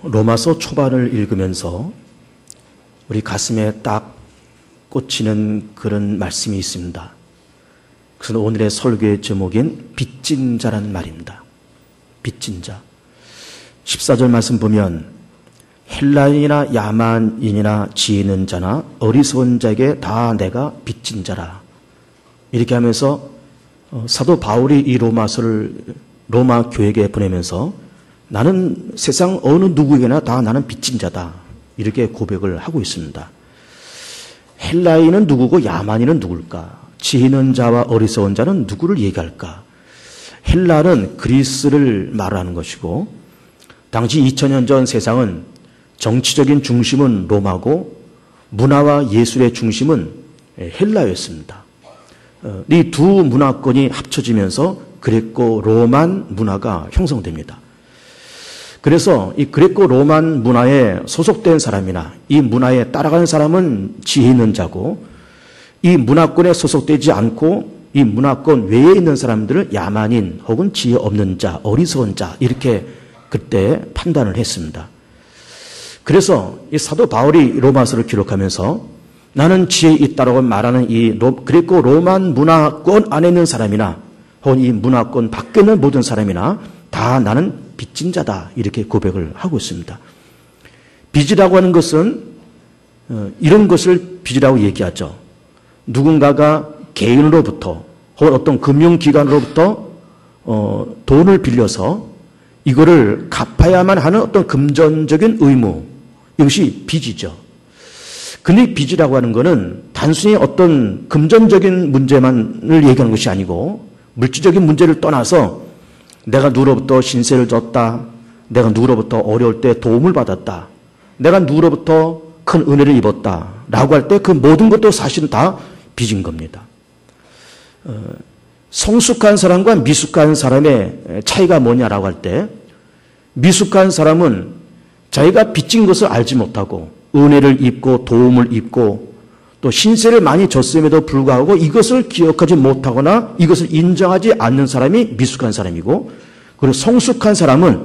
로마서 초반을 읽으면서 우리 가슴에 딱 꽂히는 그런 말씀이 있습니다. 그래서 오늘의 설교의 제목인 빚진 자라는 말입니다. 빚진 자. 14절 말씀 보면 헬라인이나 야만인이나 지혜 있는 자나 어리석은 자에게 다 내가 빚진 자라. 이렇게 하면서 사도 바울이 이 로마서를 로마 교회에 보내면서 나는 세상 어느 누구에게나 다 나는 빚진 자다. 이렇게 고백을 하고 있습니다. 헬라인은 누구고 야만인은 누굴까? 지혜 있는 자와 어리석은 자는 누구를 얘기할까? 헬라는 그리스를 말하는 것이고 당시 2000년 전 세상은 정치적인 중심은 로마고 문화와 예술의 중심은 헬라였습니다. 이 두 문화권이 합쳐지면서 그레코 로만 문화가 형성됩니다. 그래서 이 그레코 로만 문화에 소속된 사람이나 이 문화에 따라가는 사람은 지혜 있는 자고 이 문화권에 소속되지 않고 이 문화권 외에 있는 사람들을 야만인 혹은 지혜 없는 자, 어리석은 자 이렇게 그때 판단을 했습니다. 그래서 이 사도 바울이 로마서를 기록하면서 나는 지혜 있다라고 말하는 이 그레코 로만 문화권 안에 있는 사람이나 혹은 이 문화권 밖에 있는 모든 사람이나 다 나는 빚진 자다 이렇게 고백을 하고 있습니다. 빚이라고 하는 것은 이런 것을 빚이라고 얘기하죠. 누군가가 개인으로부터 혹은 어떤 금융기관으로부터 돈을 빌려서 이거를 갚아야만 하는 어떤 금전적인 의무, 이것이 빚이죠. 근데 빚이라고 하는 것은 단순히 어떤 금전적인 문제만을 얘기하는 것이 아니고 물질적인 문제를 떠나서 내가 누구로부터 신세를 졌다, 내가 누구로부터 어려울 때 도움을 받았다, 내가 누구로부터 큰 은혜를 입었다 라고 할 때 그 모든 것도 사실은 다 빚인 겁니다. 성숙한 사람과 미숙한 사람의 차이가 뭐냐라고 할 때 미숙한 사람은 자기가 빚진 것을 알지 못하고 은혜를 입고 도움을 입고 또 신세를 많이 졌음에도 불구하고 이것을 기억하지 못하거나 이것을 인정하지 않는 사람이 미숙한 사람이고 그리고 성숙한 사람은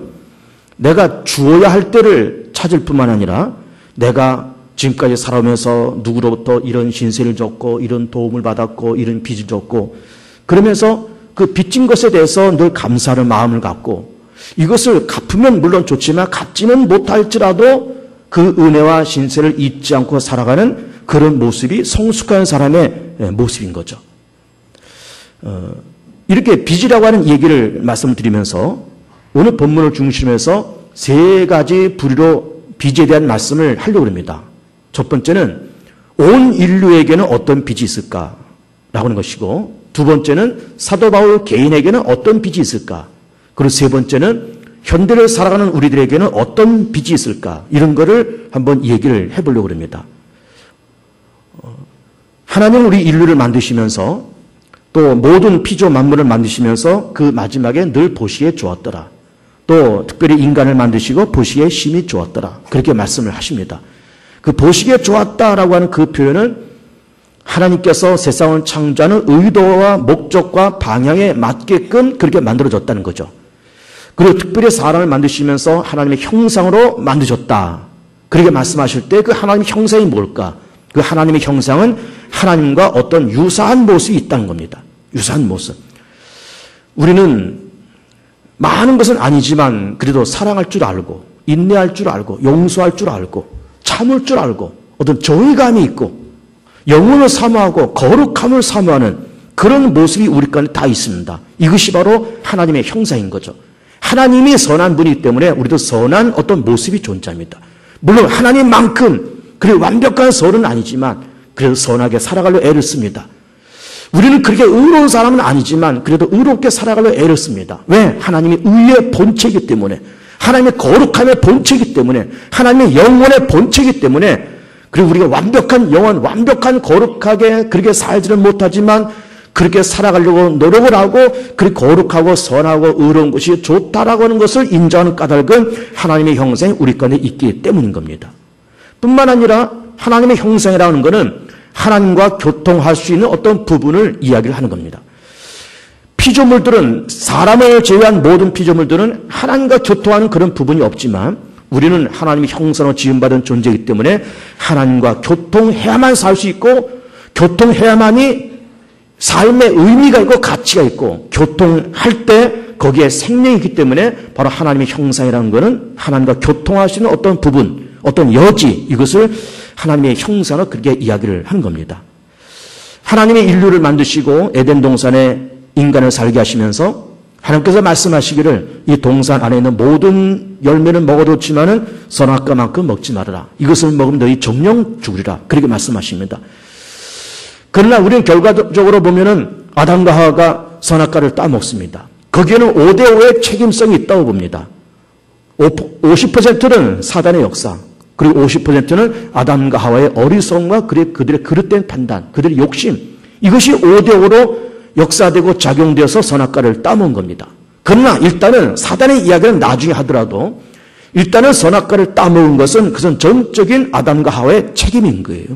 내가 주어야 할 때를 찾을 뿐만 아니라 내가 지금까지 살아오면서 누구로부터 이런 신세를 졌고 이런 도움을 받았고 이런 빚을 졌고 그러면서 그 빚진 것에 대해서 늘 감사하는 마음을 갖고 이것을 갚으면 물론 좋지만 갚지는 못할지라도 그 은혜와 신세를 잊지 않고 살아가는 그런 모습이 성숙한 사람의 모습인 거죠. 이렇게 빚이라고 하는 얘기를 말씀드리면서 오늘 본문을 중심해서 세 가지 부류로 빚에 대한 말씀을 하려고 합니다. 첫 번째는 온 인류에게는 어떤 빚이 있을까라고 하는 것이고 두 번째는 사도 바울 개인에게는 어떤 빚이 있을까 그리고 세 번째는 현대를 살아가는 우리들에게는 어떤 빚이 있을까 이런 거를 한번 얘기를 해보려고 합니다. 하나님은 우리 인류를 만드시면서 또 모든 피조 만물을 만드시면서 그 마지막에 늘 보시기에 좋았더라. 또 특별히 인간을 만드시고 보시기에 심히 좋았더라. 그렇게 말씀을 하십니다. 그 보시기에 좋았다라고 하는 그 표현은 하나님께서 세상을 창조하는 의도와 목적과 방향에 맞게끔 그렇게 만들어졌다는 거죠. 그리고 특별히 사람을 만드시면서 하나님의 형상으로 만드셨다. 그렇게 말씀하실 때 그 하나님의 형상이 뭘까? 그 하나님의 형상은 하나님과 어떤 유사한 모습이 있다는 겁니다. 유사한 모습. 우리는 많은 것은 아니지만 그래도 사랑할 줄 알고 인내할 줄 알고 용서할 줄 알고 참을 줄 알고 어떤 정의감이 있고 영혼을 사모하고 거룩함을 사모하는 그런 모습이 우리 가운데 다 있습니다. 이것이 바로 하나님의 형상인 거죠. 하나님이 선한 분이기 때문에 우리도 선한 어떤 모습이 존재합니다. 물론 하나님만큼 그리고 완벽한 선은 아니지만 그래도 선하게 살아가려 애를 씁니다. 우리는 그렇게 의로운 사람은 아니지만 그래도 의롭게 살아가려 애를 씁니다. 왜? 하나님이 의의 본체이기 때문에 하나님의 거룩함의 본체이기 때문에 하나님의 영원의 본체이기 때문에 그리고 우리가 완벽한 영원, 완벽한 거룩하게 그렇게 살지는 못하지만 그렇게 살아가려고 노력을 하고 그렇게 거룩하고 선하고 의로운 것이 좋다라고 하는 것을 인정하는 까닭은 하나님의 형상이 우리 가운데 있기 때문인 겁니다. 뿐만 아니라 하나님의 형상이라는 것은 하나님과 교통할 수 있는 어떤 부분을 이야기를 하는 겁니다. 피조물들은 사람을 제외한 모든 피조물들은 하나님과 교통하는 그런 부분이 없지만 우리는 하나님의 형상으로 지음받은 존재이기 때문에 하나님과 교통해야만 살 수 있고 교통해야만이 삶의 의미가 있고 가치가 있고 교통할 때 거기에 생명이 있기 때문에 바로 하나님의 형상이라는 것은 하나님과 교통할 수 있는 어떤 부분, 어떤 여지, 이것을 하나님의 형상으로 그렇게 이야기를 하는 겁니다. 하나님의 인류를 만드시고 에덴 동산에 인간을 살게 하시면서 하나님께서 말씀하시기를 이 동산 안에 있는 모든 열매는 먹어도 좋지만은 선악과만큼 먹지 말아라. 이것을 먹으면 너희 정령 죽으리라. 그렇게 말씀하십니다. 그러나 우리는 결과적으로 보면은 아담과 하와가 선악과를 따먹습니다. 거기에는 5대5의 책임성이 있다고 봅니다. 50%는 사단의 역사, 그리고 50%는 아담과 하와의 어리석음과 그들의 그릇된 판단, 그들의 욕심, 이것이 5대5로 역사되고 작용되어서 선악과를 따먹은 겁니다. 그러나 일단은 사단의 이야기는 나중에 하더라도 일단은 선악과를 따먹은 것은 그것은 전적인 아담과 하와의 책임인 거예요.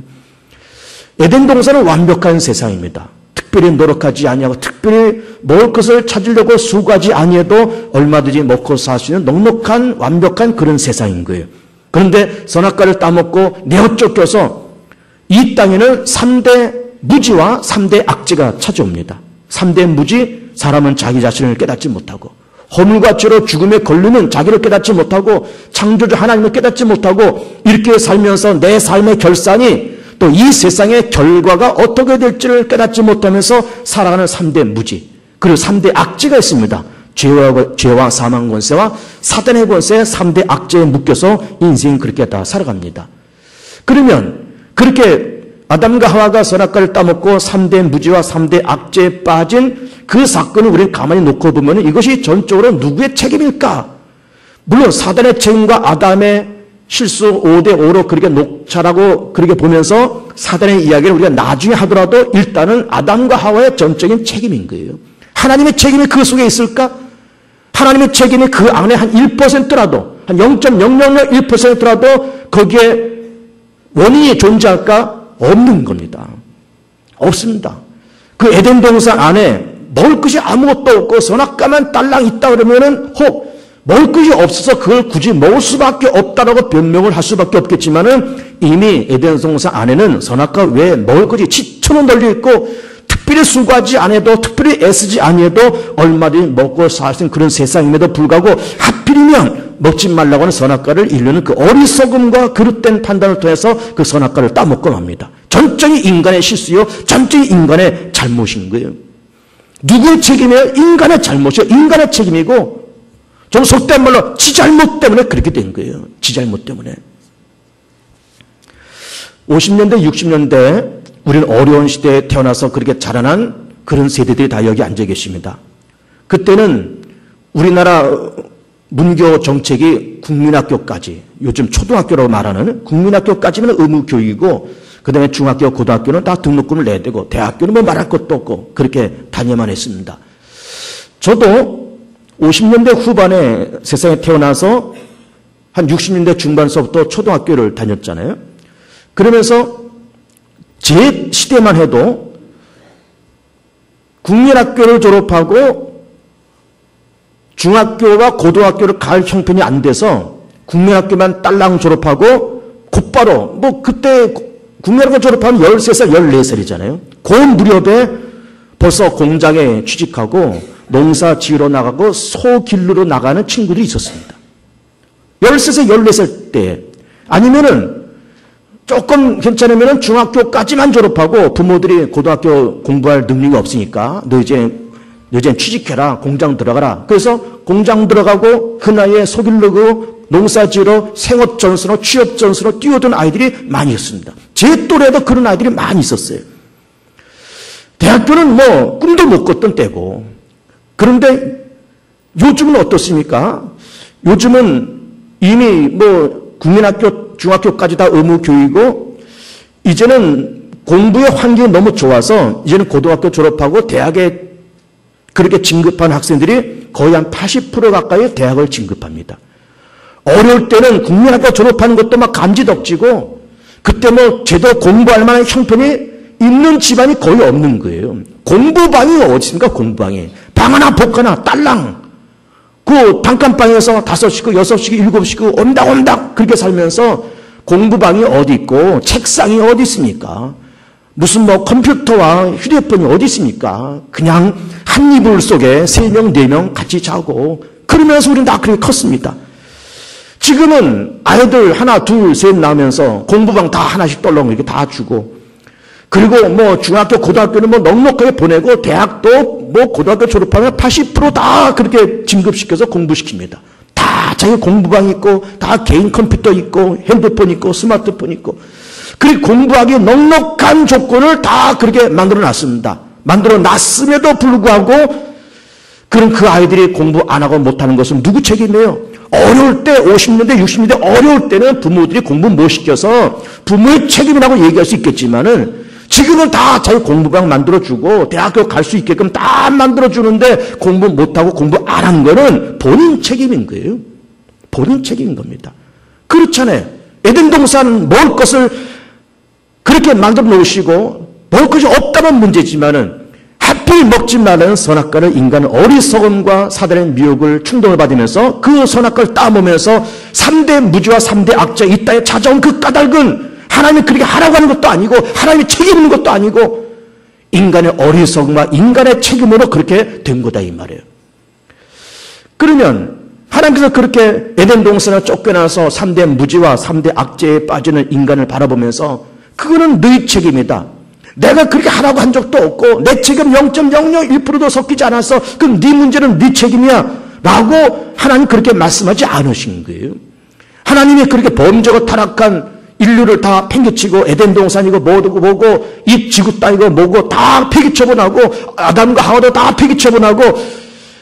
에덴 동산은 완벽한 세상입니다. 특별히 노력하지 아니하고 특별히 먹을 것을 찾으려고 수고하지 아니해도 얼마든지 먹고 살 수 있는 넉넉한 완벽한 그런 세상인 거예요. 그런데 선악과를 따먹고 내어 쫓겨서 이 땅에는 3대 무지와 3대 악재가 찾아옵니다. 3대 무지, 사람은 자기 자신을 깨닫지 못하고 허물과 죄로 죽음에 걸리는 자기를 깨닫지 못하고 창조주 하나님을 깨닫지 못하고 이렇게 살면서 내 삶의 결산이 또 이 세상의 결과가 어떻게 될지를 깨닫지 못하면서 살아가는 3대 무지, 그리고 3대 악재가 있습니다. 죄와 사망 권세와 사단의 권세 3대 악재에 묶여서 인생이 그렇게 다 살아갑니다. 그러면 그렇게 아담과 하와가 선악과를 따먹고 3대 무지와 3대 악재에 빠진 그 사건을 우리는 가만히 놓고 보면 이것이 전적으로 누구의 책임일까? 물론 사단의 책임과 아담의 실수 5대5로 그렇게 녹차라고 그렇게 보면서 사단의 이야기를 우리가 나중에 하더라도 일단은 아담과 하와의 전적인 책임인 거예요. 하나님의 책임이 그 속에 있을까? 하나님의 책임이 그 안에 한 1%라도, 한 0.0001%라도 거기에 원인이 존재할까? 없는 겁니다. 없습니다. 그 에덴 동산 안에 먹을 것이 아무것도 없고 선악과만 딸랑 있다 그러면은 혹 먹을 것이 없어서 그걸 굳이 먹을 수밖에 없다라고 변명을 할 수밖에 없겠지만은 이미 에덴 동산 안에는 선악과 외에 먹을 것이 지천은 널려 있고 특별히 수고하지 않아도 특별히 애쓰지 아니해도 얼마든지 먹고 살 수 있는 그런 세상임에도 불구하고 하필이면 먹지 말라고 하는 선악과를 인류는 그 어리석음과 그릇된 판단을 통해서 그 선악과를 따먹고 맙니다. 전적인 인간의 실수요, 전적인 인간의 잘못인 거예요. 누구의 책임이에요? 인간의 잘못이요. 인간의 책임이고 좀 속된 말로 지 잘못 때문에 그렇게 된 거예요. 지 잘못 때문에. 50년대, 60년대 우리는 어려운 시대에 태어나서 그렇게 자라난 그런 세대들이 다 여기 앉아 계십니다. 그때는 우리나라 문교 정책이 국민학교까지, 요즘 초등학교라고 말하는 국민학교까지는 의무교육이고 그 다음에 중학교, 고등학교는 다 등록금을 내야 되고 대학교는 뭐 말할 것도 없고 그렇게 다녀만 했습니다. 저도 50년대 후반에 세상에 태어나서 한 60년대 중반서부터 초등학교를 다녔잖아요. 그러면서 제 시대만 해도 국민학교를 졸업하고 중학교와 고등학교를 갈 형편이 안 돼서 국민학교만 딸랑 졸업하고 곧바로 뭐 그때 국민학교 졸업하면 13살, 14살이잖아요. 그 무렵에 벌써 공장에 취직하고 농사 지으러 나가고 소 길르러 나가는 친구들이 있었습니다. 13살, 14살 때. 아니면은 조금 괜찮으면은 중학교까지만 졸업하고 부모들이 고등학교 공부할 능력이 없으니까 너 이제 취직해라. 공장 들어가라. 그래서 공장 들어가고 그 나이에 소 길르고 농사 지으러 생업 전선으로 취업 전선으로 뛰어든 아이들이 많이 있었습니다. 제 또래도 그런 아이들이 많이 있었어요. 대학교는 뭐 꿈도 못 꿨던 때고. 그런데 요즘은 어떻습니까? 요즘은 이미 뭐 국민학교, 중학교까지 다 의무교육이고 이제는 공부의 환경이 너무 좋아서 이제는 고등학교 졸업하고 대학에 그렇게 진급한 학생들이 거의 한 80% 가까이 대학을 진급합니다. 어려울 때는 국민학교 졸업하는 것도 막 감지덕지고 그때 뭐 제대로 공부할 만한 형편이 있는 집안이 거의 없는 거예요. 공부방이 어디 있습니까? 공부방이. 방 하나 복 하나 딸랑. 그 단칸방에서 5시고 6시고 7시고 온닥온닥 그렇게 살면서 공부방이 어디 있고 책상이 어디 있습니까? 무슨 뭐 컴퓨터와 휴대폰이 어디 있습니까? 그냥 한 이불 속에 3명, 4명 같이 자고 그러면서 우리는 다 그렇게 컸습니다. 지금은 아이들 하나, 둘, 셋 나오면서 공부방 다 하나씩 떨렁 이렇게 다 주고 그리고 뭐 중학교, 고등학교는 뭐 넉넉하게 보내고 대학도 뭐 고등학교 졸업하면 80% 다 그렇게 진급시켜서 공부시킵니다. 다 자기 공부방 있고 다 개인 컴퓨터 있고 핸드폰 있고 스마트폰 있고 그리고 공부하기 넉넉한 조건을 다 그렇게 만들어 놨습니다. 만들어 놨음에도 불구하고 그럼 그 아이들이 공부 안 하고 못하는 것은 누구 책임이에요? 어려울 때 50년대 60년대 어려울 때는 부모들이 공부 못 시켜서 부모의 책임이라고 얘기할 수 있겠지만은 지금은 다 자기 공부방 만들어주고 대학교 갈 수 있게끔 다 만들어주는데 공부 못하고 공부 안 한 거는 본인 책임인 거예요. 본인 책임인 겁니다. 그렇잖아요. 에덴 동산 먹을 것을 그렇게 만들어 놓으시고 먹을 것이 없다면 문제지만은 하필 먹지 말라는 선악과를 인간은 어리석음과 사단의 미혹을 충동을 받으면서 그 선악과를 따먹으면서 3대 무지와 3대 악자 이 땅에 찾아온 그 까닭은 하나님이 그렇게 하라고 하는 것도 아니고 하나님이 책임있는 것도 아니고 인간의 어리석음과 인간의 책임으로 그렇게 된 거다 이 말이에요. 그러면 하나님께서 그렇게 에덴 동산을 쫓겨나서 3대 무지와 3대 악재에 빠지는 인간을 바라보면서 그거는 너희 책임이다. 내가 그렇게 하라고 한 적도 없고 내 책임 0.001%도 섞이지 않아서 그럼 네 문제는 네 책임이야 라고 하나님 그렇게 말씀하지 않으신 거예요. 하나님이 그렇게 범죄가 타락한 인류를 다 팽개치고 에덴 동산이고 뭐고 이 지구 땅이고 뭐고 다 폐기처분하고 아담과 하와도 다 폐기처분하고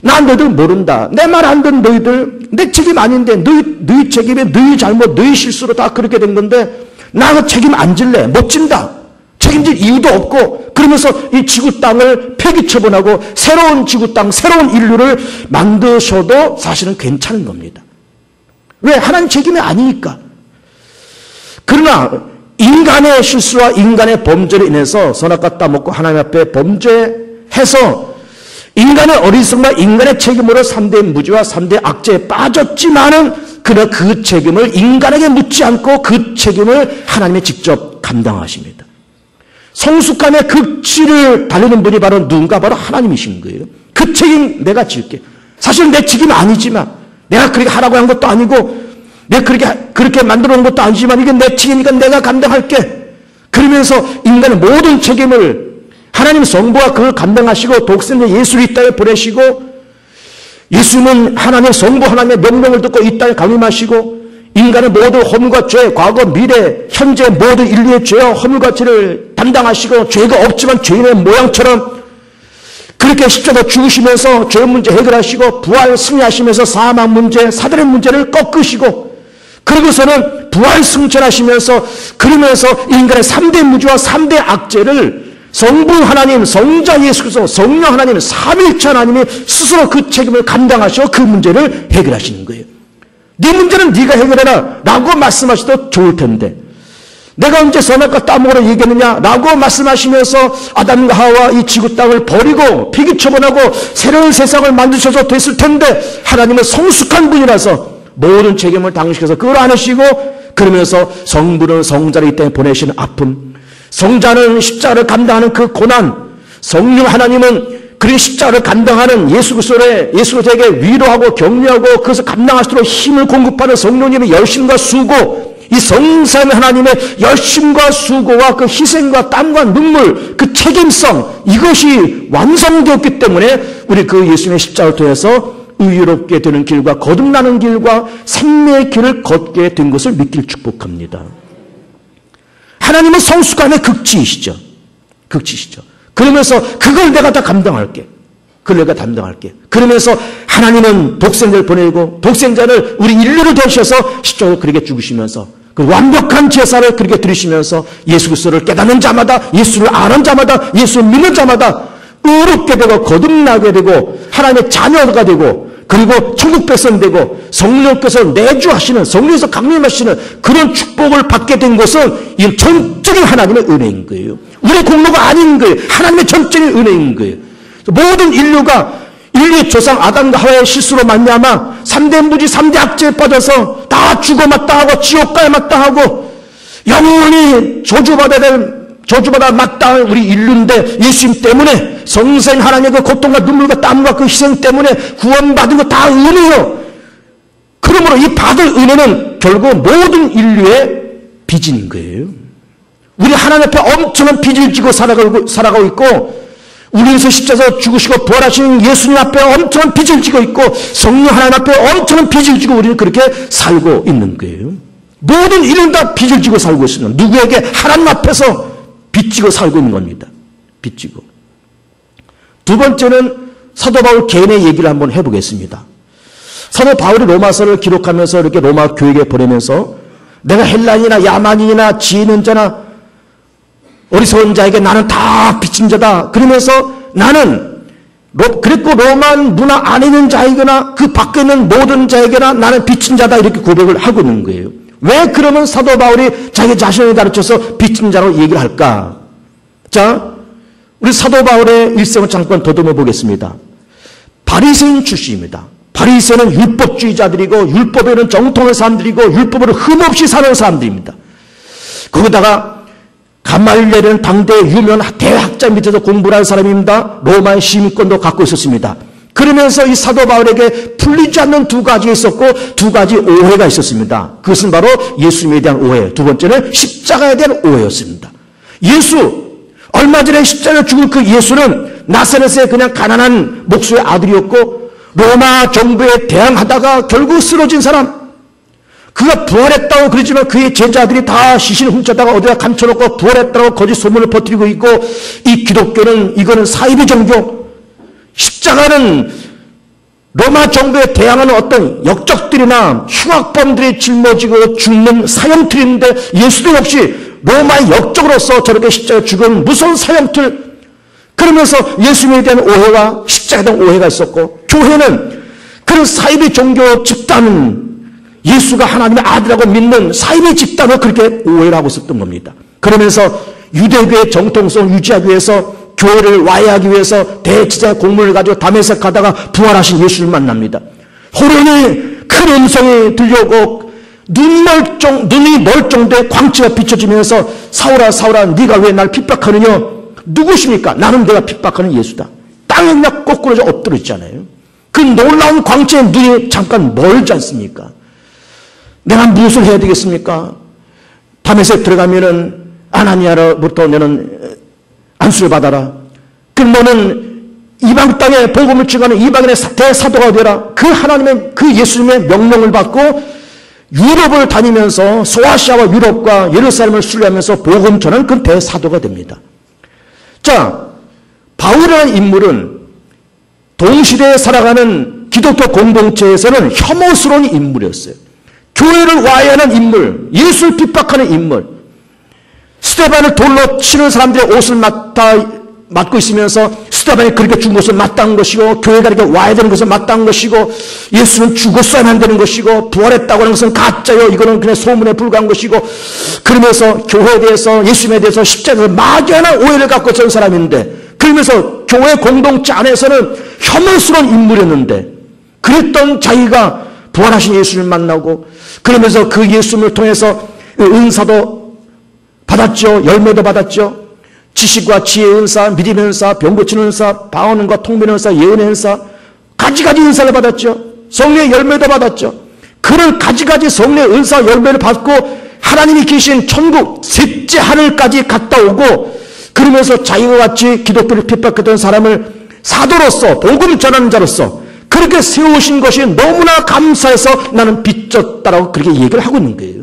난 너희들 모른다. 내 말 안 듣는 너희들 내 책임 아닌데 너희 책임에 너희 잘못 너희 실수로 다 그렇게 된 건데 나 그 책임 안 질래. 못 진다. 책임질 이유도 없고 그러면서 이 지구 땅을 폐기처분하고 새로운 지구 땅 새로운 인류를 만드셔도 사실은 괜찮은 겁니다. 왜? 하나님 책임이 아니니까. 그러나 인간의 실수와 인간의 범죄로 인해서 선악과 따먹고 하나님 앞에 범죄해서 인간의 어리석음과 인간의 책임으로 3대 무지와 3대 악재에 빠졌지만은 그러나 그 책임을 인간에게 묻지 않고 그 책임을 하나님이 직접 감당하십니다. 성숙함의 극치를 달리는 분이 바로 누군가? 바로 하나님이신 거예요. 그 책임 내가 질게. 사실 내 책임 아니지만 내가 그렇게 하라고 한 것도 아니고 내가 그렇게 만들어 놓은 것도 아니지만 이게 내 책임이니까 내가 감당할게. 그러면서 인간의 모든 책임을 하나님 성부가 그걸 감당하시고 독생자 예수를 이 땅에 보내시고 예수는 하나님의 성부 하나님의 명령을 듣고 이 땅에 강림하시고 인간의 모든 허물과 죄, 과거, 미래, 현재 모든 인류의 죄와 허물과 죄를 담당하시고 죄가 없지만 죄인의 모양처럼 그렇게 십자가 죽으시면서 죄 문제 해결하시고 부활 승리하시면서 사망 문제, 사단의 문제를 꺾으시고 그러고서는 부활 승천하시면서 그러면서 인간의 3대 무지와 3대 악재를 성부 하나님, 성자 예수 그리스도, 성령 하나님, 삼위일체 하나님이 스스로 그 책임을 감당하시고 그 문제를 해결하시는 거예요. 네 문제는 네가 해결해라 라고 말씀하셔도 좋을 텐데 내가 언제 선악과 따먹으라 얘기했느냐 라고 말씀하시면서 아담과 하와 이 지구 땅을 버리고 폐기처분하고 새로운 세상을 만드셔서 됐을 텐데 하나님은 성숙한 분이라서 모든 책임을 당신께서 그걸 안 하시고 그러면서 성부는 성자를 이 땅에 보내시는 아픔, 성자는 십자가를 감당하는 그 고난, 성령 하나님은 그런 십자가를 감당하는 예수 그리스도에게 위로하고 격려하고 그것을 감당하시도록 힘을 공급하는 성령님의 열심과 수고, 이 성삼위 하나님의 열심과 수고와 그 희생과 땀과 눈물, 그 책임성, 이것이 완성되었기 때문에 우리 그 예수님의 십자가를 통해서 의롭게 되는 길과 거듭나는 길과 생명의 길을 걷게 된 것을 믿길 축복합니다. 하나님은 성숙함의 극치이시죠. 그러면서 그걸 내가 다 감당할게. 그걸 내가 담당할게. 그러면서 하나님은 독생자를 보내고 독생자를 우리 인류를 대셔서 십자가를 그렇게 죽으시면서 그 완벽한 제사를 그렇게 드리시면서 예수 그리스도를 깨닫는 자마다, 예수를 아는 자마다, 예수를 믿는 자마다 의롭게 되고 거듭나게 되고 하나님의 자녀가 되고 그리고 천국 백성 되고 성령께서 내주하시는, 성령에서 강림하시는 그런 축복을 받게 된 것은 이 전적인 하나님의 은혜인 거예요. 우리의 공로가 아닌 거예요. 하나님의 전적인 은혜인 거예요. 모든 인류가 인류의 조상 아담과 하와의 실수로 말미암아 3대 무지 3대 악재에 빠져서 다 죽어 마땅하고 지옥가에 마땅하고 영원히 저주받아 마땅한 우리 인류인데 예수님 때문에 성생 하나님의 그 고통과 눈물과 땀과 그 희생 때문에 구원받은 거 다 은혜요. 그러므로 이 받을 은혜는 결국 모든 인류의 빚인 거예요. 우리 하나님 앞에 엄청난 빚을 지고 살아가고 있고 우리에서 십자가에서 죽으시고 부활하신 예수님 앞에 엄청난 빚을 지고 있고 성령 하나님 앞에 엄청난 빚을 지고 우리는 그렇게 살고 있는 거예요. 모든 인류는 다 빚을 지고 살고 있습니다. 누구에게? 하나님 앞에서 빚 지고 살고 있는 겁니다. 빚 지고. 두 번째는 사도 바울 개인의 얘기를 한번 해보겠습니다. 사도 바울이 로마서를 기록하면서 이렇게 로마 교회에 보내면서 내가 헬라인이나 야만인이나 지혜 있는 자나 어리석은 자에게 나는 다 빚진 자다. 그러면서 나는 그랬고 로마 문화 안에 있는 자에게나 그 밖에 있는 모든 자에게나 나는 빚진 자다. 이렇게 고백을 하고 있는 거예요. 왜 그러면 사도 바울이 자기 자신을 가르쳐서 빚진 자로 얘기를 할까? 자, 우리 사도 바울의 일생을 잠깐 더듬어 보겠습니다. 바리새인 출신입니다. 바리새인은 율법주의자들이고 율법에는 정통한 사람들이고 율법으로 흠없이 사는 사람들입니다. 거기다가 가말리엘은 당대의 유명한 대학자 밑에서 공부를 한 사람입니다. 로마의 시민권도 갖고 있었습니다. 그러면서 이 사도 바울에게 풀리지 않는 두 가지가 있었고 두 가지 오해가 있었습니다. 그것은 바로 예수님에 대한 오해, 두 번째는 십자가에 대한 오해였습니다. 얼마 전에 십자가에 죽은 그 예수는 나사렛의 그냥 가난한 목수의 아들이었고 로마 정부에 대항하다가 결국 쓰러진 사람, 그가 부활했다고 그러지만 그의 제자들이 다 시신을 훔쳤다가 어디다 감춰놓고 부활했다고 거짓 소문을 퍼뜨리고 있고 이 기독교는 이거는 사이비 종교, 십자가는 로마 정부에 대항하는 어떤 역적들이나 흉악범들이 짊어지고 죽는 사형틀인데 예수도 역시 로마의 역적으로서 저렇게 십자가에 죽은 무서운 사형틀. 그러면서 예수님에 대한 오해와 십자가에 대한 오해가 있었고 교회는 그런 사이비 종교 집단은 예수가 하나님의 아들이라고 믿는 사이비 집단을 그렇게 오해를 하고 있었던 겁니다. 그러면서 유대교의 정통성을 유지하기 위해서 교회를 와해하기 위해서 대제사장의 공문을 가지고 다메섹 가다가 부활하신 예수를 만납니다. 호련히 큰 음성이 들려오고 눈이 멀쩡돼 광채가 비춰지면서 사울아 사울아 네가 왜 날 핍박하느냐? 누구십니까? 나는 내가 핍박하는 예수다. 땅에 그냥 거꾸로져 엎드려 있잖아요. 그 놀라운 광채의 눈이 잠깐 멀지 않습니까? 내가 무엇을 해야 되겠습니까? 다메섹 들어가면은 아나니아로부터 너는 안수를 받아라. 그럼 너는 이방 땅에 복음을 증거하는 이방인의 대사도가 되라. 그 하나님의 그 예수님의 명령을 받고 유럽을 다니면서 소아시아와 유럽과 예루살렘을 순례하면서 복음 전하는 그 대사도가 됩니다. 자, 바울이라는 인물은 동시대에 살아가는 기독교 공동체에서는 혐오스러운 인물이었어요. 교회를 와해하는 인물, 예수를 핍박하는 인물, 스데반을 돌로 치는 사람들의 옷을 맡고 있으면서 스데반이 그렇게 죽은 것은 마땅한 것이고 교회가 이렇게 와야 되는 것은 마땅한 것이고 예수는 죽었어야만 되는 것이고 부활했다고 하는 것은 가짜요, 이거는 그냥 소문에 불과한 것이고 그러면서 교회에 대해서 예수님에 대해서 십자가에서 막연한 오해를 갖고 있던 사람인데 그러면서 교회 공동체 안에서는 혐오스러운 인물이었는데 그랬던 자기가 부활하신 예수를 만나고 그러면서 그 예수님을 통해서 은사도 받았죠. 열매도 받았죠. 지식과 지혜의 은사, 믿음의 은사, 병 고치는 은사, 방언과 통변의 은사, 예언의 은사, 가지가지 은사를 받았죠. 성령의 열매도 받았죠. 그런 가지가지 성령의 은사 열매를 받고 하나님이 계신 천국 셋째 하늘까지 갔다 오고 그러면서 자기와 같이 기독교를 핍박했던 사람을 사도로서 복음 전하는 자로서 그렇게 세우신 것이 너무나 감사해서 나는 빚졌다라고 그렇게 얘기를 하고 있는 거예요.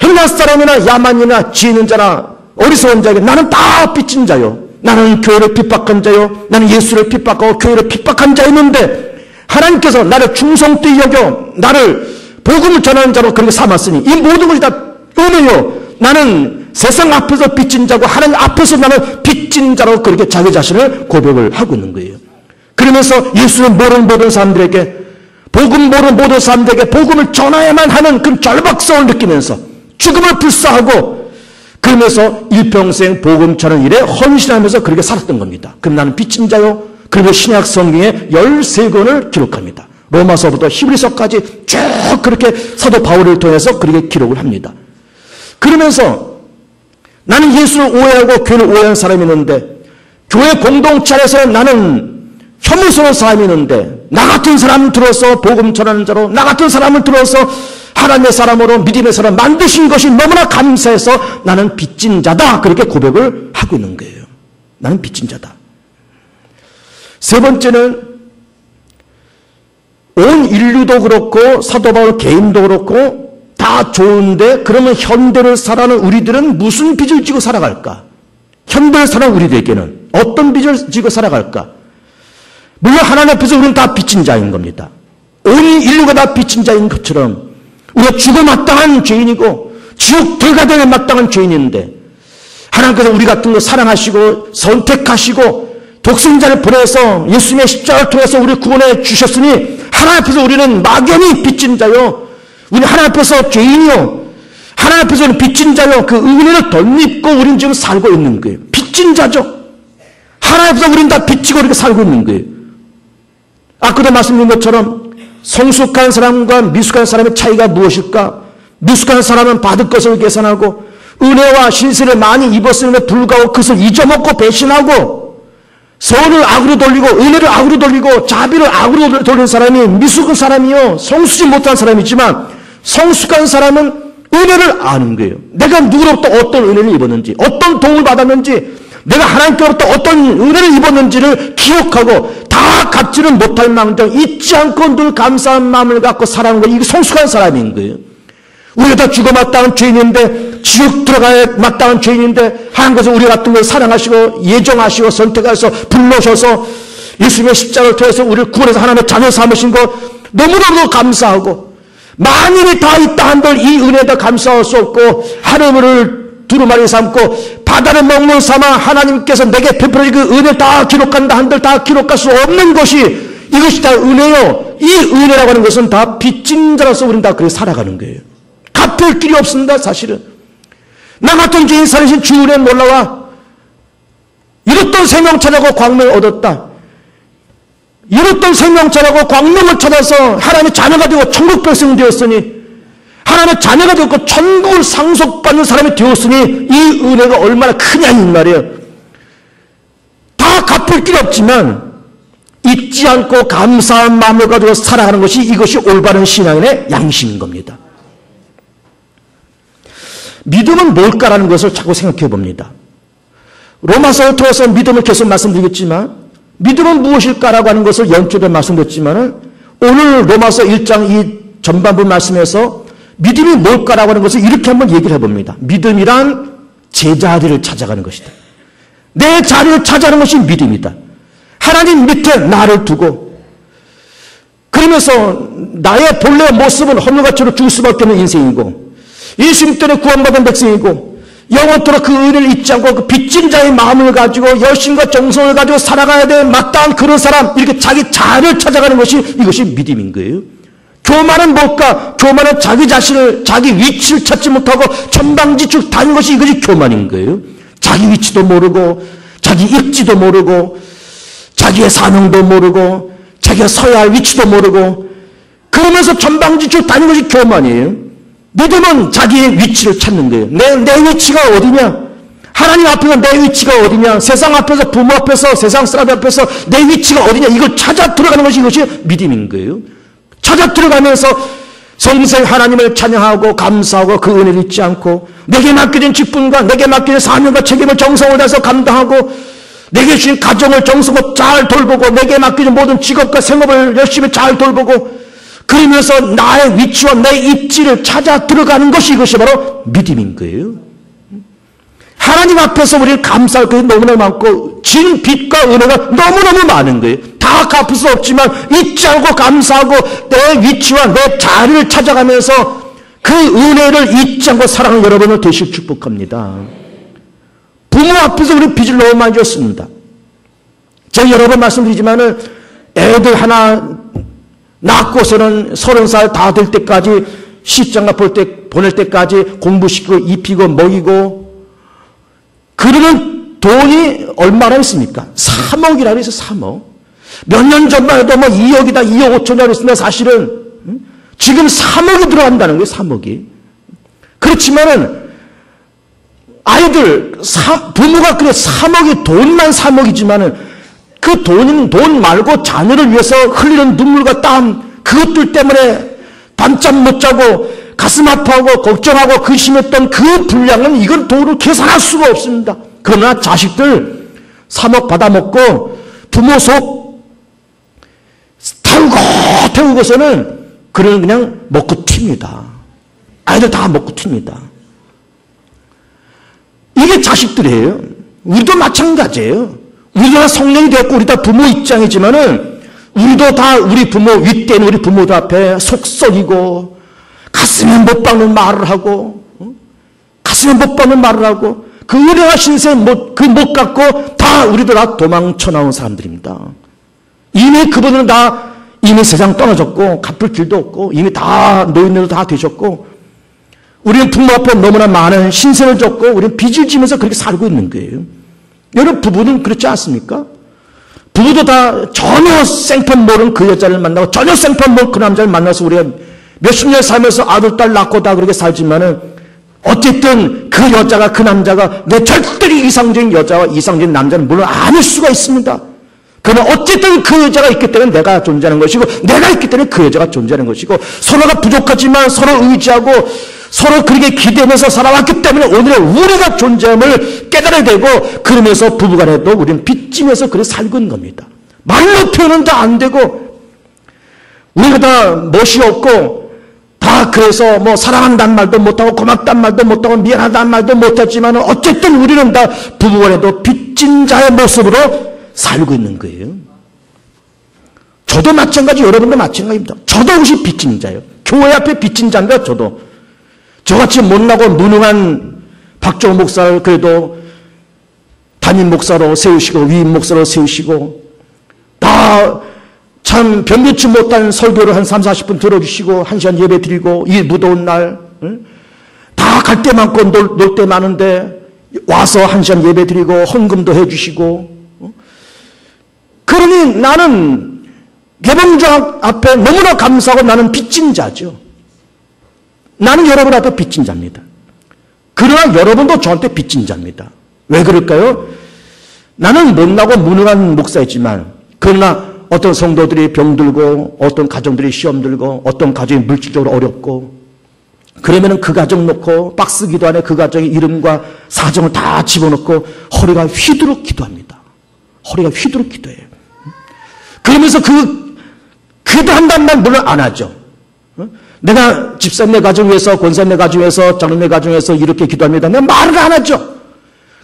헬라 사람이나 야만이나 지혜 있는 자나 어리석은 자에게 나는 다 빚진 자요. 나는 교회를 핍박한 자요. 나는 예수를 핍박하고 교회를 핍박한 자였는데 하나님께서 나를 충성되이 여겨 나를 복음을 전하는 자로 그렇게 삼았으니 이 모든 것이 다 은혜요. 나는 세상 앞에서 빚진 자고 하나님 앞에서 나는 빚진 자로 그렇게 자기 자신을 고백을 하고 있는 거예요. 그러면서 예수를 모르는 모든 사람들에게 복음 모르는 모든 사람들에게 복음을 전해야만 하는 그 절박성을 느끼면서 죽음을 불사하고 그러면서 일평생 복음 전하는 일에 헌신하면서 그렇게 살았던 겁니다. 그럼 나는 빚진 자요. 그리고 신약 성경에 13권을 기록합니다. 로마서부터 히브리서까지 쭉 그렇게 사도 바울을 통해서 그렇게 기록을 합니다. 그러면서 나는 예수를 오해하고 교회를 오해한 사람이 있는데, 교회 공동체 안에서 나는 혐오스러운 사람이 있는데, 나 같은 사람을 들어서 복음 전하는 자로, 나 같은 사람을 들어서 하나님의 사람으로 믿음의 사람 만드신 것이 너무나 감사해서 나는 빚진 자다, 그렇게 고백을 하고 있는 거예요. 나는 빚진 자다. 세 번째는 온 인류도 그렇고 사도 바울 개인도 그렇고 다 좋은데, 그러면 현대를 살아가는 우리들은 무슨 빚을 지고 살아갈까? 현대를 살아가는 우리들에게는 어떤 빚을 지고 살아갈까? 물론 하나님 앞에서 우리는 다 빚진 자인 겁니다. 온 인류가 다 빚진 자인 것처럼 우리가 죽어 마땅한 죄인이고 지옥 들어가야 마땅한 죄인인데, 하나님께서 우리 같은 거 사랑하시고 선택하시고 독생자를 보내서 예수님의 십자가를 통해서 우리를 구원해 주셨으니, 하나님 앞에서 우리는 막연히 빚진 자요, 우리 하나님 앞에서 죄인이요, 하나님 앞에서는 빚진 자요, 그 은혜를 덧입고 우리는 지금 살고 있는 거예요. 빚진 자죠. 하나님 앞에서 우리는 다 빚지고 이렇게 살고 있는 거예요. 아까도 말씀드린 것처럼 성숙한 사람과 미숙한 사람의 차이가 무엇일까? 미숙한 사람은 받을 것을 계산하고 은혜와 신세를 많이 입었음에도 불구하고 그것을 잊어먹고 배신하고 선을 악으로 돌리고 은혜를 악으로 돌리고 자비를 악으로 돌리는 사람이 미숙한 사람이요, 성숙지 못한 사람이지만 성숙한 사람은 은혜를 아는 거예요. 내가 누구로부터 어떤 은혜를 입었는지, 어떤 도움을 받았는지, 내가 하나님께로부터 어떤 은혜를 입었는지를 기억하고 다 갖지는 못할 망정 잊지 않고 늘 감사한 마음을 갖고 살아가는 거, 이게 성숙한 사람인 거예요. 우리가 다 죽어 마땅한 죄인인데, 지옥 들어가야 마땅한 죄인인데, 하나님께서 우리 같은 걸 사랑하시고 예정하시고 선택하셔서 불러셔서 예수님의 십자가를 통해서 우리를 구원해서 하나님의 자녀 삼으신 거 너무너무 감사하고, 만일이 다 있다 한들 이 은혜에다 감사할 수 없고 하늘을 두루마리 삼고 바다를 먹물 삼아 하나님께서 내게 베풀어진 그 은혜를 다 기록한다 한들 다 기록할 수 없는 것이, 이것이 다 은혜요. 이 은혜라고 하는 것은 다 빚진 자로서 우리는 다 그렇게 살아가는 거예요. 갚을 길이 없습니다. 사실은 나 같은 죄인 살리신 주 은혜 몰라와 잃었던 생명 찾아고 광명을 얻었다. 잃었던 생명 찾아고 광명을 찾아서 하나님의 자녀가 되고 천국 백성 되었으니, 하나님의 자녀가 되었고 천국을 상속받는 사람이 되었으니 이 은혜가 얼마나 크냐 이 말이에요. 다 갚을 길이 없지만 잊지 않고 감사한 마음을 가지고 살아가는 것이, 이것이 올바른 신앙인의 양심인 겁니다. 믿음은 뭘까라는 것을 자꾸 생각해 봅니다. 로마서를 통해서 믿음을 계속 말씀드리겠지만, 믿음은 무엇일까라고 하는 것을 연초에 말씀드렸지만, 오늘 로마서 1장 이 전반부 말씀에서 믿음이 뭘까라고 하는 것을 이렇게 한번 얘기를 해봅니다. 믿음이란 제자리를 찾아가는 것이다. 내 자리를 찾아가는 것이 믿음이다. 하나님 밑에 나를 두고, 그러면서 나의 본래 모습은 험물같이로 죽을 수밖에 없는 인생이고, 예수님 때문에 구원받은 백성이고, 영원토록 그 은혜를 잊지 않고 그 빚진 자의 마음을 가지고 열심과 정성을 가지고 살아가야 될 마땅한 그런 사람, 이렇게 자기 자아를 찾아가는 것이, 이것이 믿음인 거예요. 교만은 뭘까? 교만은 자기 자신을, 자기 위치를 찾지 못하고 천방지축 다닌 것이, 이것이 교만인 거예요. 자기 위치도 모르고 자기 입지도 모르고 자기의 사명도 모르고 자기가 서야 할 위치도 모르고 그러면서 천방지축 다닌 것이 교만이에요. 믿음은 자기의 위치를 찾는 거예요. 내 위치가 어디냐? 하나님 앞에서 내 위치가 어디냐? 세상 앞에서, 부모 앞에서, 세상 사람 앞에서 내 위치가 어디냐? 이걸 찾아 들어가는 것이, 이것이 믿음인 거예요. 찾아 들어가면서 성생 하나님을 찬양하고 감사하고 그 은혜를 잊지 않고 내게 맡겨진 직분과 내게 맡겨진 사명과 책임을 정성을 다해서 감당하고 내게 주신 가정을 정성으로 잘 돌보고 내게 맡겨진 모든 직업과 생업을 열심히 잘 돌보고 그러면서 나의 위치와 내 입지를 찾아 들어가는 것이, 이것이 바로 믿음인 거예요. 하나님 앞에서 우리는 감사할 것이 너무나 많고 진 빚과 은혜가 너무너무 많은 거예요. 다 갚을 수 없지만 잊지 않고 감사하고 내 위치와 내 자리를 찾아가면서 그 은혜를 잊지 않고 사랑하는 여러분을 되실 축복합니다. 부모 앞에서 우리 빚을 너무 많이 줬습니다. 제가 여러 번 말씀드리지만은 애들 하나 낳고서는 30살 다 될 때까지 시장가 보낼 때까지 공부시키고 입히고 먹이고, 그러면 돈이 얼마나 있습니까? 3억이라고 해서 3억. 몇 년 전만 해도 뭐 2억이다, 2억 5천이라고 했습니다. 사실은. 지금 3억이 들어간다는 거예요, 3억이. 그렇지만은, 아이들, 부모가 그래 3억이 돈만 3억이지만은, 그 돈 말고 자녀를 위해서 흘리는 눈물과 땀, 그것들 때문에 밤잠 못 자고, 가슴 아파하고, 걱정하고, 근심했던 그 분량은 이건 돈으로 계산할 수가 없습니다. 그러나 자식들 3억 받아먹고, 부모 속 태우고서는 그는 그냥 먹고 튑니다. 아이들 다 먹고 튑니다. 이게 자식들이에요. 우리도 마찬가지예요. 우리도 다 성령이 됐고 우리 다 부모 입장이지만은 우리도 다 우리 부모 윗대는 우리 부모들 앞에 속썩이고 가슴에 못 박는 말을 하고 가슴에 못 박는 말을 하고 그 은혜와 신세 그 못 갖고 다 우리도 다 도망쳐 나온 사람들입니다. 이미 그분들은 다 이미 세상 떠나졌고 갚을 길도 없고 이미 다 노인들도 다 되셨고 우리는 부모 앞에 너무나 많은 신세를 졌고 우리는 빚을 지면서 그렇게 살고 있는 거예요. 여러분 부부는 그렇지 않습니까? 부부도 다 전혀 생판 모르는 그 여자를 만나고 전혀 생판 모르는 그 남자를 만나서 우리가 몇십 년 살면서 아들 딸 낳고 다 그렇게 살지만은 어쨌든 그 여자가 그 남자가 내 절대로 이상적인 여자와 이상적인 남자는 물론 아닐 수가 있습니다. 그러나 어쨌든 그 여자가 있기 때문에 내가 존재하는 것이고 내가 있기 때문에 그 여자가 존재하는 것이고 서로가 부족하지만 서로 의지하고 서로 그렇게 기대면서 살아왔기 때문에 오늘의 우리가 존재함을 깨달아야 되고 그러면서 부부간에도 우리는 빚지면서 그렇게 살고 있는 겁니다. 말로 표현은 다 안 되고 우리가 다 멋이 없고 다 그래서 뭐 사랑한다는 말도 못하고 고맙다는 말도 못하고 미안하다는 말도 못했지만 어쨌든 우리는 다 부부간에도 빚진 자의 모습으로 살고 있는 거예요. 저도 마찬가지, 여러분도 마찬가지입니다. 저도 혹시 빚진 자예요. 교회 앞에 빚진 자인데 저도. 저같이 못나고 무능한 박정호 목사를 그래도 담임 목사로 세우시고 위임 목사로 세우시고 다 참 변변치 못한 설교를 한 3, 40분 들어주시고 1시간 예배 드리고 이 무더운 날 다 갈 때 많고 놀 때 많은데 와서 1시간 예배 드리고 헌금도 해주시고 그러니 나는 개봉자 앞에 너무나 감사하고 나는 빚진 자죠. 나는 여러분 앞에 빚진 자입니다. 그러나 여러분도 저한테 빚진 자입니다. 왜 그럴까요? 나는 못나고 무능한 목사이지만 그러나 어떤 성도들이 병들고 어떤 가정들이 시험 들고 어떤 가정이 물질적으로 어렵고 그러면은 그 가정 놓고 박스 기도 안에 그 가정의 이름과 사정을 다 집어넣고 허리가 휘두르 기도합니다. 허리가 휘두르 기도해요. 그러면서 기도한다는 말 물론 안 하죠. 내가 집사님네 가정 위해서 권사님네 가정 위해서 장로님네 가정 위해서 이렇게 기도합니다. 내가 말을 안 하죠.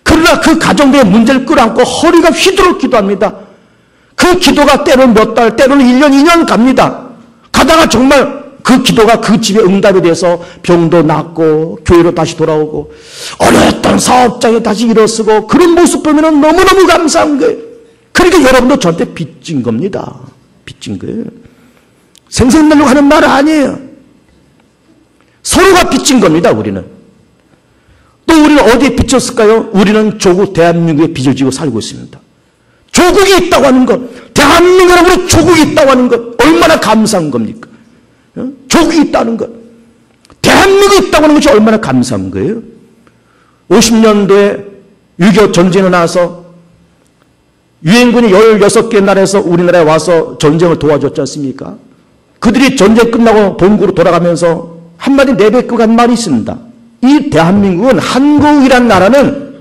그러나 그 가정들의 문제를 끌어안고 허리가 휘두르 기도합니다. 그 기도가 때로는 몇 달, 때로는 1년, 2년 갑니다. 가다가 정말 그 기도가 그 집에 응답이 돼서 병도 낫고 교회로 다시 돌아오고 어려웠던 사업장에 다시 일어서고 그런 모습 보면 너무너무 감사한 거예요. 그러니까 여러분도 저한테 빚진 겁니다. 빚진 거예요. 생색내려고 하는 말 아니에요. 서로가 빚진 겁니다. 우리는. 또 우리는 어디에 빚졌을까요? 우리는 조국 대한민국에 빚을 지고 살고 있습니다. 조국이 있다고 하는 것, 대한민국에 우리 조국이 있다고 하는 것 얼마나 감사한 겁니까? 조국이 있다는 것, 대한민국이 있다고 하는 것이 얼마나 감사한 거예요? 50년도에 6.25 전쟁이 나서 유엔군이 16개 나라에서 우리나라에 와서 전쟁을 도와줬지 않습니까? 그들이 전쟁 끝나고 본국으로 돌아가면서 한마디 내뱉고 간 말이 있습니다. 이 대한민국은 한국이란 나라는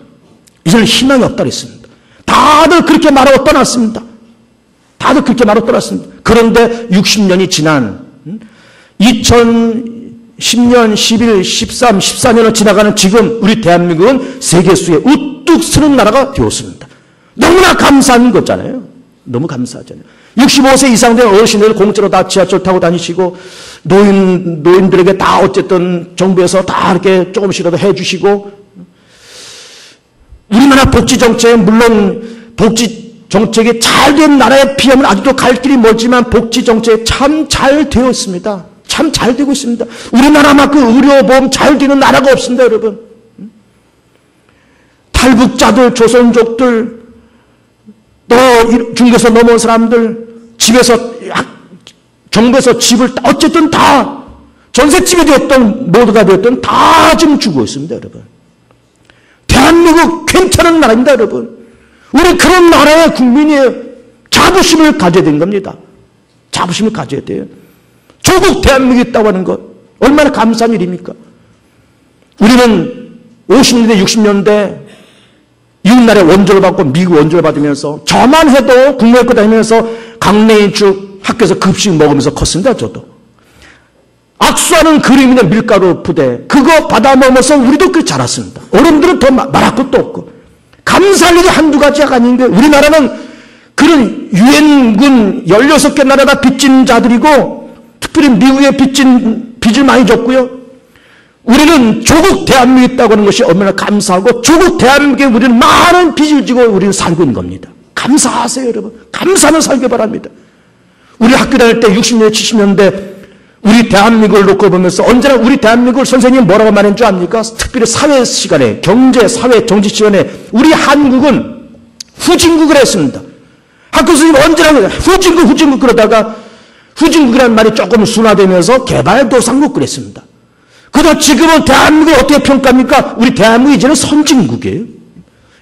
이제는 희망이 없다 그랬습니다. 다들 그렇게 말하고 떠났습니다. 다들 그렇게 말하고 떠났습니다. 그런데 60년이 지난 2010년, 11, 13, 14년을 지나가는 지금 우리 대한민국은 세계 수에 우뚝 서는 나라가 되었습니다. 너무나 감사한 거잖아요. 너무 감사하잖아요. 65세 이상 된 어르신들 공짜로 다 지하철 타고 다니시고 노인들에게 다 어쨌든 정부에서 다 이렇게 조금씩이라도 해주시고 우리나라 복지정책 물론 복지정책이 잘 된 나라에 비하면 아직도 갈 길이 멀지만 복지정책 참 잘 되어 있습니다. 참 잘 되고 있습니다. 우리나라만큼 의료보험 잘 되는 나라가 없습니다. 여러분. tal북자들 조선족들 또 중국에서 넘어온 사람들, 집에서, 정부에서 집을 어쨌든 다 전셋집이 되었던, 모두가 되었던 다 지금 죽고 있습니다, 여러분. 대한민국 괜찮은 나라입니다, 여러분. 우리 그런 나라의 국민이에요. 자부심을 가져야 되는 겁니다. 자부심을 가져야 돼요. 조국 대한민국이 있다고 하는 것, 얼마나 감사한 일입니까? 우리는 50년대, 60년대 이웃나라의 원조를 받고 미국 원조를 받으면서 저만 해도 국내학교 다니면서 강냉이죽 학교에서 급식 먹으면서 컸습니다, 저도. 악수하는 그림이나 밀가루 부대, 그거 받아 먹으면서 우리도 그 자랐습니다. 어른들은 더 말할 것도 없고. 감사할 일이 한두 가지가 아닌 게, 우리나라는 그런 유엔군 16개 나라가 빚진 자들이고, 특별히 미국에 빚을 많이 졌고요. 우리는 조국 대한민국이 있다고 하는 것이 얼마나 감사하고, 조국 대한민국에 우리는 많은 빚을 지고 우리는 살고 있는 겁니다. 감사하세요, 여러분. 감사하며 살기 바랍니다. 우리 학교 다닐 때 60년대, 70년대 우리 대한민국을 놓고 보면서 언제나 우리 대한민국을 선생님이 뭐라고 말했는 줄 압니까? 특별히 사회 시간에, 경제, 사회, 정치 시간에 우리 한국은 후진국을 했습니다. 학교 선생님 언제나 후진국 그러다가 후진국이라는 말이 조금 순화되면서 개발도상국 그랬습니다. 그러다 지금은 대한민국을 어떻게 평가합니까? 우리 대한민국이 이제는 선진국이에요.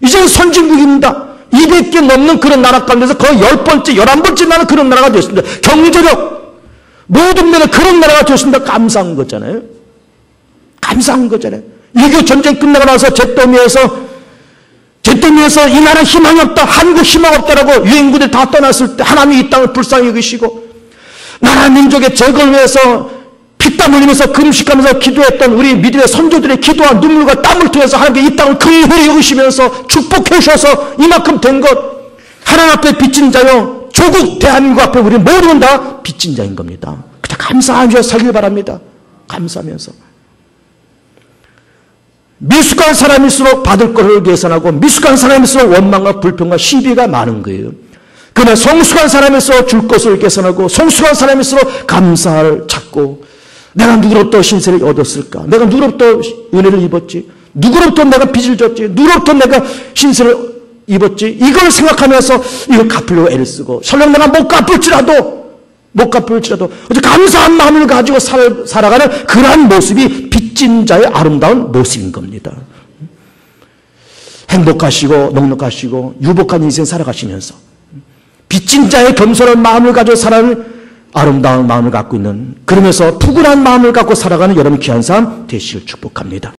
이제는 선진국입니다. 200개 넘는 그런 나라 가운데서 거의 10번째, 11번째 나라 그런 나라가 됐습니다. 경제력, 모든 면에 그런 나라가 됐습니다. 감사한 거잖아요. 감사한 거잖아요. 6.25 전쟁 끝나고 나서 잿더미에서 이 나라 희망이 없다, 한국 희망 없다라고 유엔군들 다 떠났을 때 하나님이 이 땅을 불쌍히 여기시고 나라 민족의 재건을 위해서 피땀 흘리면서 금식하면서 기도했던 우리 믿음의 선조들의 기도와 눈물과 땀을 통해서 하나님께 이 땅을 긍휼히 여기시면서 축복해 주셔서 이만큼 된 것, 하나님 앞에 빚진 자요, 조국 대한민국 앞에 우리 모두는 다 빚진 자인 겁니다. 그냥 감사하면서 살길 바랍니다. 감사하면서. 미숙한 사람일수록 받을 것을 계산하고 미숙한 사람일수록 원망과 불평과 시비가 많은 거예요. 그러나 성숙한 사람일수록 줄 것을 계산하고 성숙한 사람일수록 감사를 찾고, 내가 누구로부터 신세를 얻었을까? 내가 누구로부터 은혜를 입었지? 누구로부터 내가 빚을 졌지? 누구로부터 내가 신세를 입었지? 이걸 생각하면서 이걸 갚으려고 애를 쓰고, 설령 내가 못 갚을지라도 어제 감사한 마음을 가지고 살아가는 그러한 모습이 빚진 자의 아름다운 모습인 겁니다. 행복하시고 넉넉하시고 유복한 인생 살아가시면서 빚진 자의 겸손한 마음을 가지고 살아가는 아름다운 마음을 갖고 있는, 그러면서 푸근한 마음을 갖고 살아가는 여러분 귀한 삶 되시길 축복합니다.